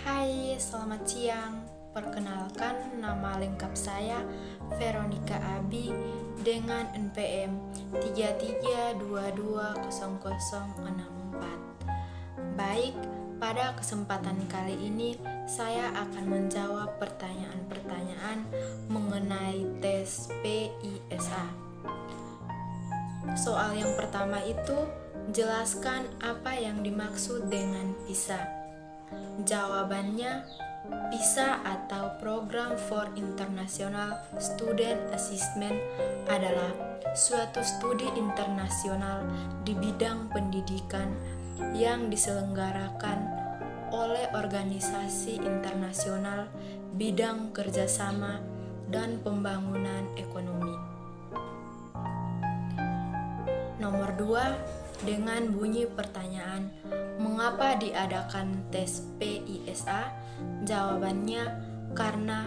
Hai, selamat siang. Perkenalkan, nama lengkap saya Veronica Abi dengan NPM 33220064. Baik, pada kesempatan kali ini saya akan menjawab pertanyaan-pertanyaan mengenai tes PISA. Soal yang pertama itu, jelaskan apa yang dimaksud dengan PISA. Jawabannya, PISA atau Program for International Student Assessment adalah suatu studi internasional di bidang pendidikan yang diselenggarakan oleh organisasi internasional bidang kerjasama dan pembangunan ekonomi. Nomor 2, dengan bunyi pertanyaan, mengapa diadakan tes PISA? Jawabannya, karena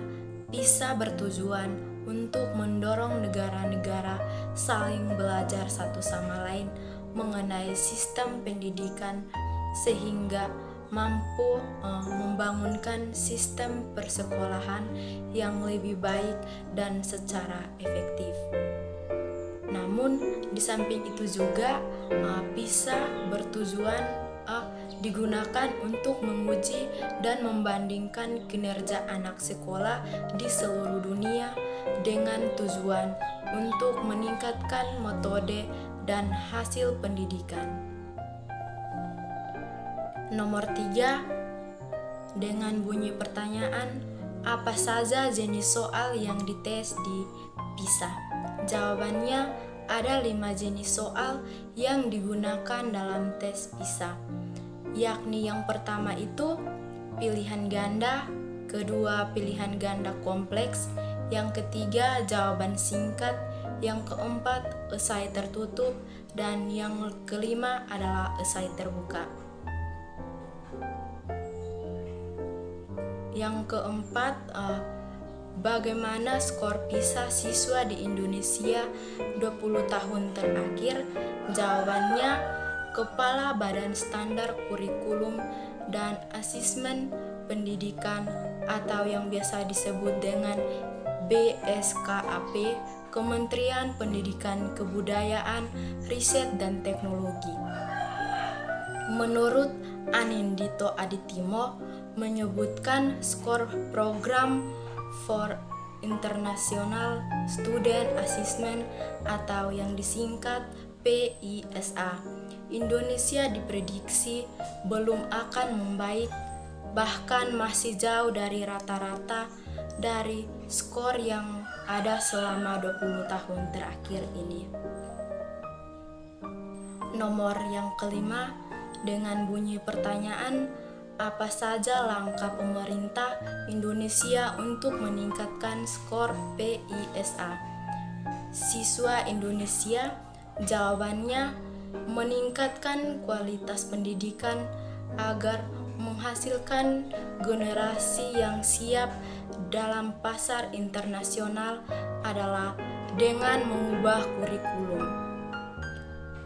PISA bertujuan untuk mendorong negara-negara saling belajar satu sama lain mengenai sistem pendidikan sehingga mampu membangunkan sistem persekolahan yang lebih baik dan secara efektif. Namun, di samping itu juga PISA bertujuan digunakan untuk menguji dan membandingkan kinerja anak sekolah di seluruh dunia dengan tujuan untuk meningkatkan metode dan hasil pendidikan. Nomor 3, dengan bunyi pertanyaan, apa saja jenis soal yang dites di PISA? Jawabannya, ada 5 jenis soal yang digunakan dalam tes PISA, yakni yang pertama itu pilihan ganda, kedua pilihan ganda kompleks, yang ketiga jawaban singkat, yang keempat esai tertutup, dan yang kelima adalah esai terbuka. Yang keempat, bagaimana skor PISA siswa di Indonesia 20 tahun terakhir? Jawabannya, Kepala Badan Standar Kurikulum dan Asesmen Pendidikan atau yang biasa disebut dengan BSKAP, Kementerian Pendidikan Kebudayaan, Riset dan Teknologi. Menurut Anindito Aditimo menyebutkan skor program for International Student Assessment atau yang disingkat PISA, Indonesia diprediksi belum akan membaik, bahkan masih jauh dari rata-rata dari skor yang ada selama 20 tahun terakhir ini. Nomor yang kelima, dengan bunyi pertanyaan, apa saja langkah pemerintah Indonesia untuk meningkatkan skor PISA siswa Indonesia? Jawabannya, meningkatkan kualitas pendidikan agar menghasilkan generasi yang siap dalam pasar internasional adalah dengan mengubah kurikulum.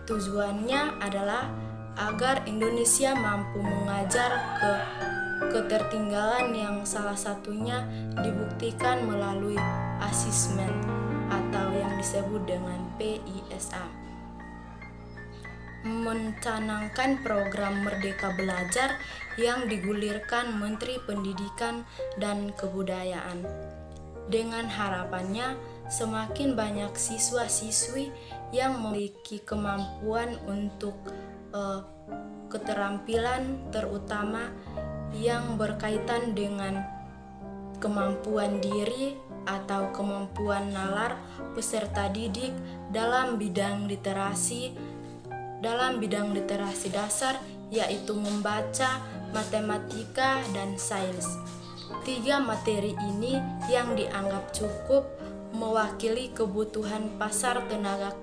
Tujuannya adalah agar Indonesia mampu mengajar ketertinggalan yang salah satunya dibuktikan melalui asesmen atau yang disebut dengan PISA. Mencanangkan program Merdeka Belajar yang digulirkan Menteri Pendidikan dan Kebudayaan. Dengan harapannya semakin banyak siswa-siswi yang memiliki kemampuan untuk keterampilan terutama yang berkaitan dengan kemampuan diri atau kemampuan nalar peserta didik dalam bidang literasi dasar, yaitu membaca, matematika, dan sains. 3 materi ini yang dianggap cukup mewakili kebutuhan pasar tenaga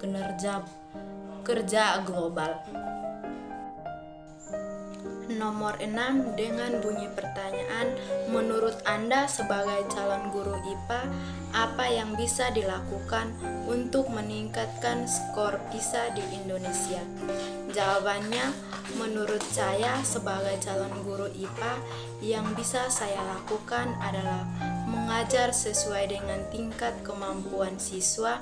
kerja global. Nomor 6, dengan bunyi pertanyaan, menurut Anda sebagai calon guru IPA, apa yang bisa dilakukan untuk meningkatkan skor PISA di Indonesia? Jawabannya, menurut saya sebagai calon guru IPA, yang bisa saya lakukan adalah mengajar sesuai dengan tingkat kemampuan siswa,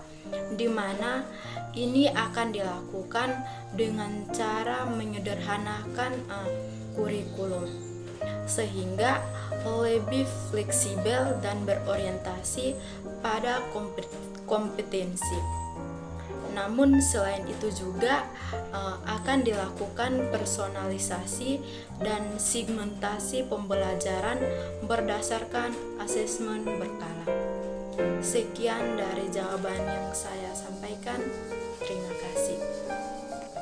di mana ini akan dilakukan dengan cara menyederhanakan kurikulum, sehingga lebih fleksibel dan berorientasi pada kompetensi. Namun selain itu juga akan dilakukan personalisasi dan segmentasi pembelajaran berdasarkan asesmen berkala. Sekian dari jawaban yang saya sampaikan. Terima kasih.